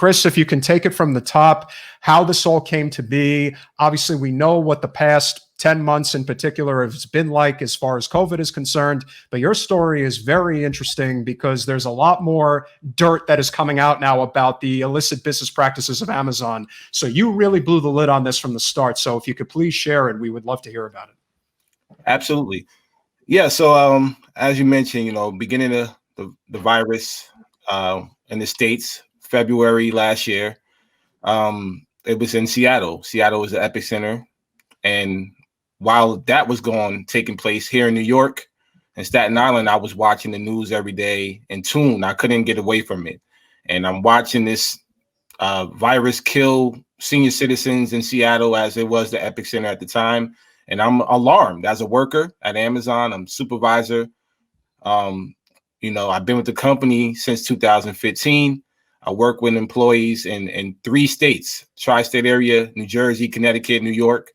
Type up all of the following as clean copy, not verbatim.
Chris, if you can take it from the top, how this all came to be. Obviously, we know what the past 10 months in particular has been like as far as COVID is concerned, but your story is very interesting because there's a lot more dirt that is coming out now about the illicit business practices of Amazon. So you really blew the lid on this from the start. So if you could please share it, we would love to hear about it. Absolutely. Yeah. So as you mentioned, beginning of the virus in the States, February last year, it was in Seattle. Seattle was the epicenter. And while that was taking place here in New York and Staten Island, I was watching the news every day in tune. I couldn't get away from it. And I'm watching this virus kill senior citizens in Seattle as it was the epicenter at the time. And I'm alarmed as a worker at Amazon. I'm supervisor. I've been with the company since 2015. I work with employees in 3 states, tri-state area, New Jersey, Connecticut, New York.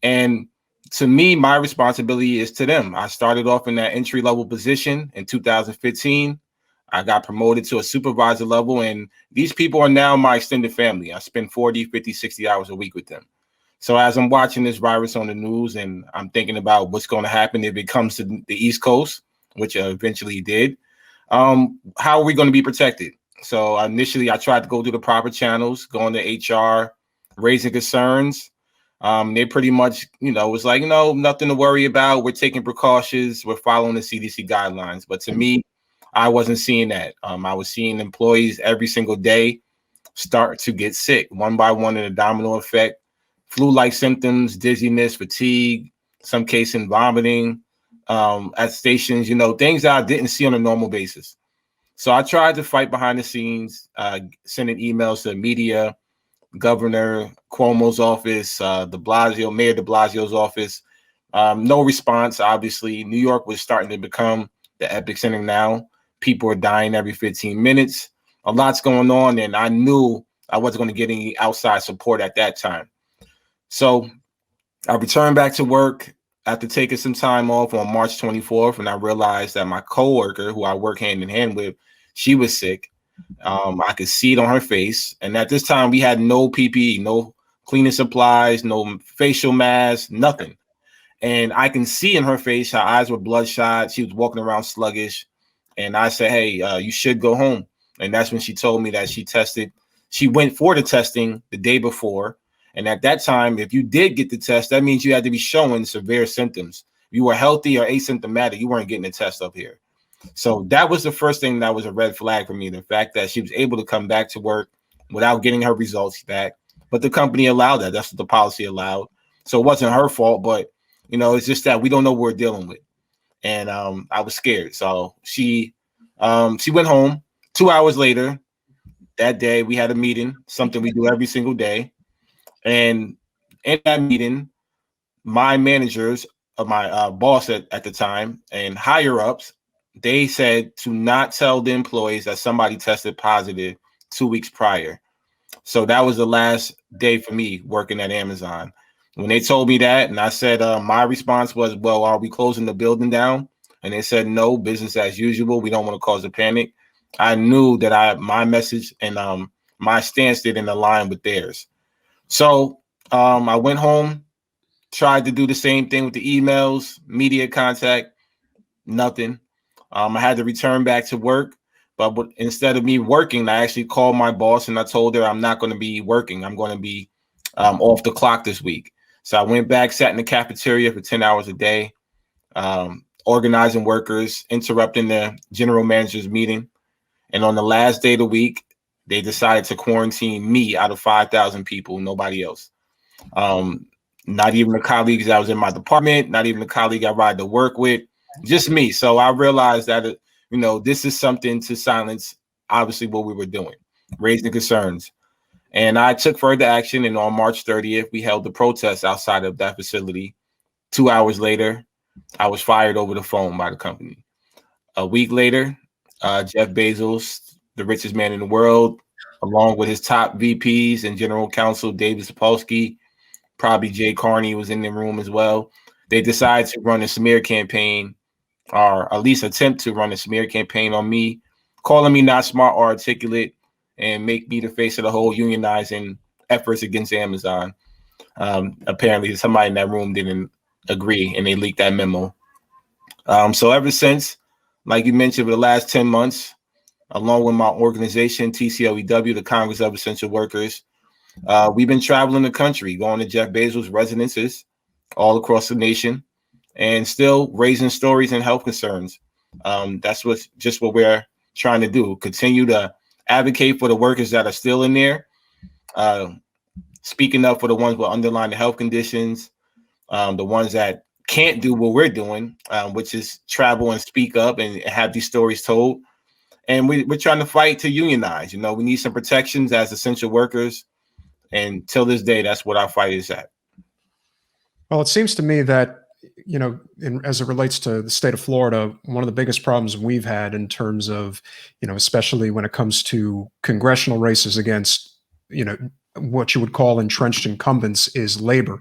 And to me, my responsibility is to them. I started off in that entry-level position in 2015. I got promoted to a supervisor level, and these people are now my extended family. I spend 40, 50, 60 hours a week with them. So as I'm watching this virus on the news and I'm thinking about what's going to happen if it comes to the East Coast, which eventually did, how are we going to be protected? So initially, I tried to go through the proper channels, going to HR, raising concerns. They pretty much, was like, nothing to worry about. We're taking precautions. We're following the CDC guidelines. But to me, I wasn't seeing that. I was seeing employees every single day start to get sick, one by one in a domino effect. Flu-like symptoms, dizziness, fatigue, some cases vomiting at stations, things that I didn't see on a normal basis. So I tried to fight behind the scenes, sending emails to the media, Governor Cuomo's office, Mayor de Blasio's office. No response, obviously. New York was starting to become the epicenter now. People are dying every 15 minutes. A lot's going on, and I knew I wasn't going to get any outside support at that time. So I returned back to work after taking some time off on March 24th, and I realized that my coworker, who I work hand in hand with, she was sick. I could see it on her face. And at this time, we had no PPE, no cleaning supplies, no facial masks, nothing. And I can see in her face, her eyes were bloodshot. She was walking around sluggish. And I said, hey, you should go home. And that's when she told me that she tested. She went for the testing the day before. And at that time, if you did get the test, that means you had to be showing severe symptoms. If you were healthy or asymptomatic, you weren't getting the test up here. So that was the first thing that was a red flag for me, the fact that she was able to come back to work without getting her results back. But the company allowed that. That's what the policy allowed. So it wasn't her fault, but, it's just that we don't know what we're dealing with. And I was scared. So she went home. 2 hours later, that day, we had a meeting, something we do every single day. And in that meeting, my managers, my boss at the time and higher ups, they said to not tell the employees that somebody tested positive 2 weeks prior. So that was the last day for me working at Amazon. When they told me that, and I said, my response was, well, are we closing the building down? And they said, no, business as usual. We don't want to cause a panic. I knew that my message and my stance didn't align with theirs. So I went home, tried to do the same thing with the emails, media contact, nothing. I had to return back to work, but instead of me working, I actually called my boss and I told her I'm not going to be working. I'm going to be off the clock this week. So I went back, sat in the cafeteria for 10 hours a day, organizing workers, interrupting the general manager's meeting. And on the last day of the week, they decided to quarantine me out of 5,000 people, nobody else. Not even the colleagues that was in my department, not even the colleague I ride to work with, just me. So I realized that, this is something to silence, obviously, what we were doing, raising concerns. And I took further action. And on March 30th, we held the protest outside of that facility. 2 hours later, I was fired over the phone by the company. A week later, Jeff Bezos, the richest man in the world, along with his top VPs and general counsel, David Sapolsky, probably Jay Carney was in the room as well. They decided to run a smear campaign, or at least attempt to run a smear campaign on me, calling me not smart or articulate, and make me the face of the whole unionizing efforts against Amazon. Apparently somebody in that room didn't agree and they leaked that memo. So ever since, like you mentioned, for the last 10 months, along with my organization, TCLEW, the Congress of Essential Workers, we've been traveling the country, going to Jeff Bezos' residences all across the nation, and still raising stories and health concerns. That's what we're trying to do. Continue to advocate for the workers that are still in there, speaking up for the ones with underlying health conditions, the ones that can't do what we're doing, which is travel and speak up and have these stories told. And we're trying to fight to unionize. We need some protections as essential workers. And till this day, that's what our fight is at. Well, it seems to me that, as it relates to the state of Florida, one of the biggest problems we've had in terms of, especially when it comes to congressional races against, what you would call entrenched incumbents, is labor.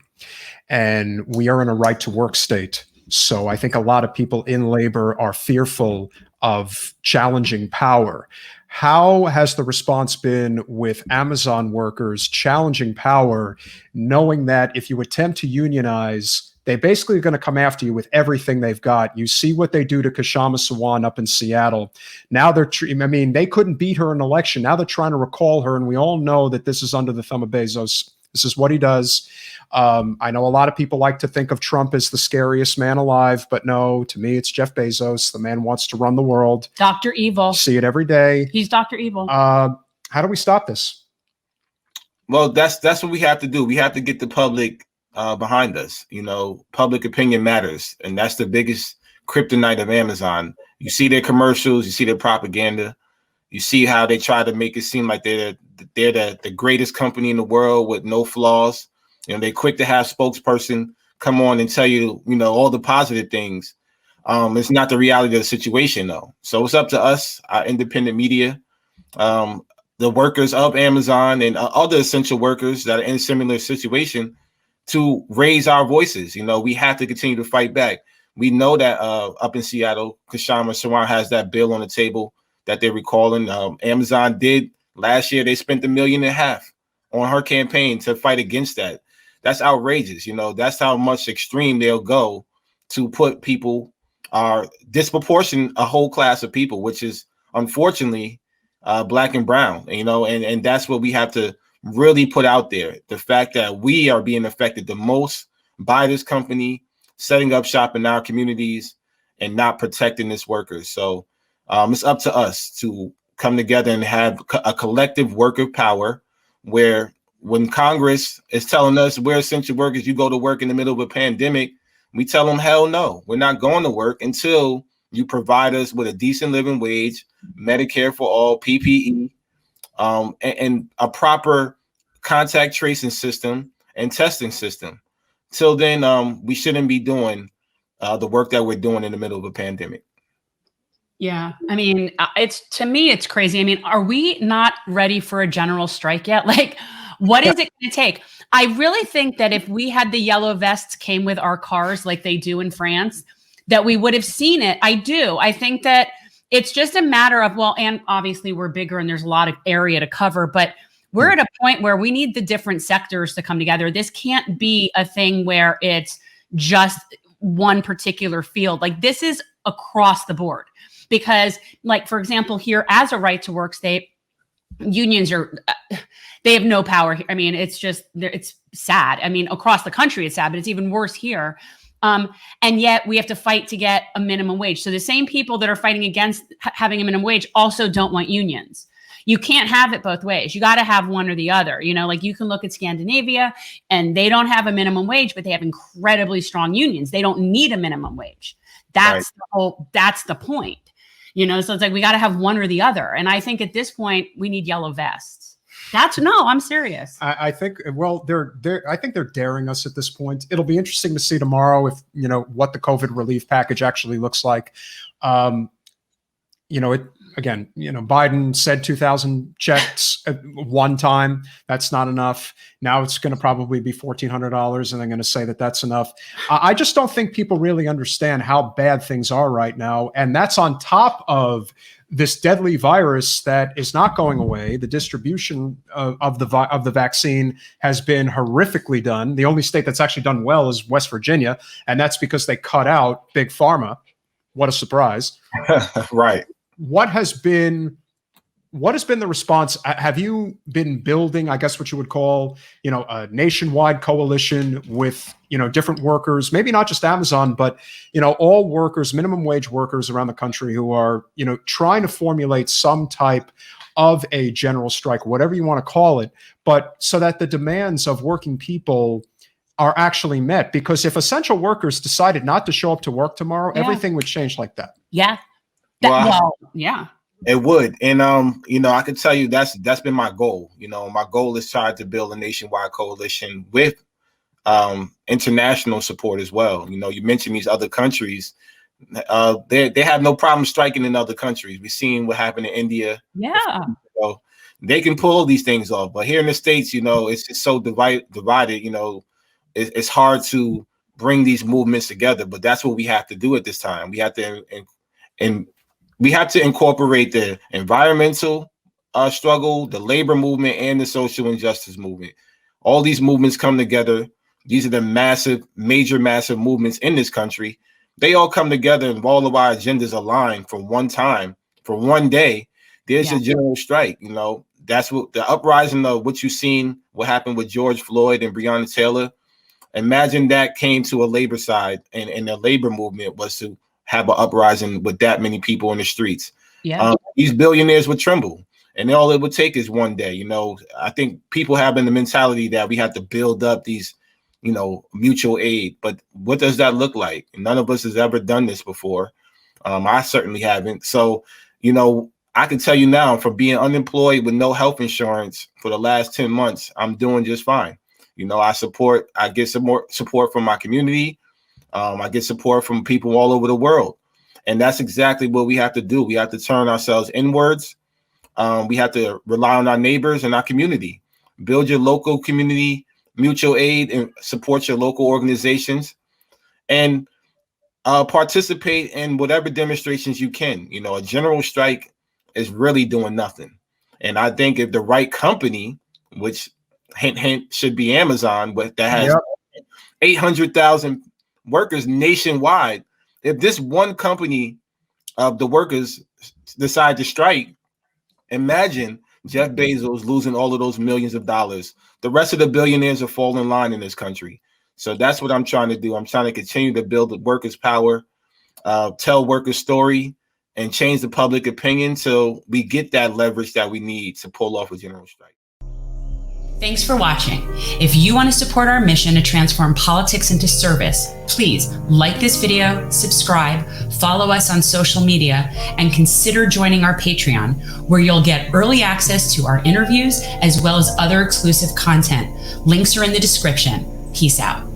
And we are in a right to work state. So I think a lot of people in labor are fearful of challenging power. How has the response been with Amazon workers challenging power, knowing that if you attempt to unionize, they basically are going to come after you with everything they've got? You see what they do to Kashama Sawant up in Seattle. Now they couldn't beat her in an election. Now they're trying to recall her. And we all know that this is under the thumb of Bezos. This is what he does. I know a lot of people like to think of Trump as the scariest man alive, but no, to me, it's Jeff Bezos. The man wants to run the world. Dr. Evil. See it every day. He's Dr. Evil. How do we stop this? Well, that's what we have to do. We have to get the public behind us. Public opinion matters. And that's the biggest kryptonite of Amazon. You see their commercials, you see their propaganda. You see how they try to make it seem like they're the greatest company in the world with no flaws. They're quick to have spokesperson come on and tell you, all the positive things. It's not the reality of the situation, though. So it's up to us, our independent media, the workers of Amazon and other essential workers that are in a similar situation, to raise our voices. We have to continue to fight back. We know that up in Seattle, Kashama Sawant has that bill on the table that they're recalling. Amazon did last year. They spent $1.5 million on her campaign to fight against that. That's outrageous. That's how much extreme they'll go to put people, disproportionate a whole class of people, which is unfortunately Black and brown, and that's what we have to really put out there. The fact that we are being affected the most by this company, setting up shop in our communities and not protecting its workers. So it's up to us to come together and have a collective worker power, where when Congress is telling us we're essential workers, you go to work in the middle of a pandemic, we tell them, hell no, we're not going to work until you provide us with a decent living wage, Medicare for all, PPE, and a proper contact tracing system and testing system. Till then, we shouldn't be doing the work that we're doing in the middle of a pandemic. Yeah. To me, it's crazy. Are we not ready for a general strike yet? What is it going to take? I really think that if we had the yellow vests came with our cars like they do in France, that we would have seen it. I do. I think that it's just a matter of, and obviously we're bigger and there's a lot of area to cover, but we're at a point where we need the different sectors to come together. This can't be a thing where it's just one particular field. This is across the board. Because, for example, here as a right to work state, unions they have no power here. It's sad. Across the country, it's sad, but it's even worse here. And yet we have to fight to get a minimum wage. So the same people that are fighting against having a minimum wage also don't want unions. You can't have it both ways. You got to have one or the other. You can look at Scandinavia and they don't have a minimum wage, but they have incredibly strong unions. They don't need a minimum wage. That's the point. So it's we got to have one or the other. And I think at this point we need yellow vests. I'm serious. I think, I think they're daring us at this point. It'll be interesting to see tomorrow if, what the COVID relief package actually looks like. Biden said 2,000 checks at one time. That's not enough. Now it's going to probably be $1,400, and they're going to say that that's enough. I just don't think people really understand how bad things are right now. And that's on top of this deadly virus that is not going away. The distribution of the vaccine has been horrifically done. The only state that's actually done well is West Virginia, and that's because they cut out big pharma. What a surprise! Right. What has been the response? Have you been building, I guess, what you would call, a nationwide coalition with, different workers, maybe not just Amazon, but, all workers, minimum wage workers around the country who are, trying to formulate some type of a general strike, whatever you want to call it, but so that the demands of working people are actually met? Because if essential workers decided not to show up to work tomorrow, everything would change like that. Yeah. Yeah. It would. And I can tell you that's been my goal. My goal is try to build a nationwide coalition with international support as well. You mentioned these other countries. They have no problem striking in other countries. We've seen what happened in India. Yeah. So they can pull these things off. But here in the States, it's just so divided. It's hard to bring these movements together. But that's what we have to do at this time. We have to we have to incorporate the environmental struggle, the labor movement, and the social injustice movement. All these movements come together. These are the massive movements in this country. They all come together, and all of our agendas align for one time, for one day. There's a general strike. That's what the uprising of what you've seen, what happened with George Floyd and Breonna Taylor. Imagine that came to a labor side, and the labor movement was to have an uprising with that many people in the streets. Yeah. These billionaires would tremble, and all it would take is one day. I think people have in the mentality that we have to build up these, mutual aid. But what does that look like? None of us has ever done this before. I certainly haven't. So, I can tell you now, from being unemployed with no health insurance for the last 10 months, I'm doing just fine. I get some more support from my community. I get support from people all over the world. And that's exactly what we have to do. We have to turn ourselves inwards. We have to rely on our neighbors and our community. Build your local community mutual aid and support your local organizations, and participate in whatever demonstrations you can. A general strike is really doing nothing. And I think if the right company, which hint should be Amazon, but that has 800,000 workers nationwide, if this one company of the workers decide to strike, imagine Jeff Bezos losing all of those millions of dollars. The rest of the billionaires will fall in line in this country. So that's what I'm trying to do. I'm trying to continue to build the workers' power, tell workers' story, and change the public opinion so we get that leverage that we need to pull off a general strike. Thanks for watching. If you want to support our mission to transform politics into service, please like this video, subscribe, follow us on social media, and consider joining our Patreon, where you'll get early access to our interviews as well as other exclusive content. Links are in the description. Peace out.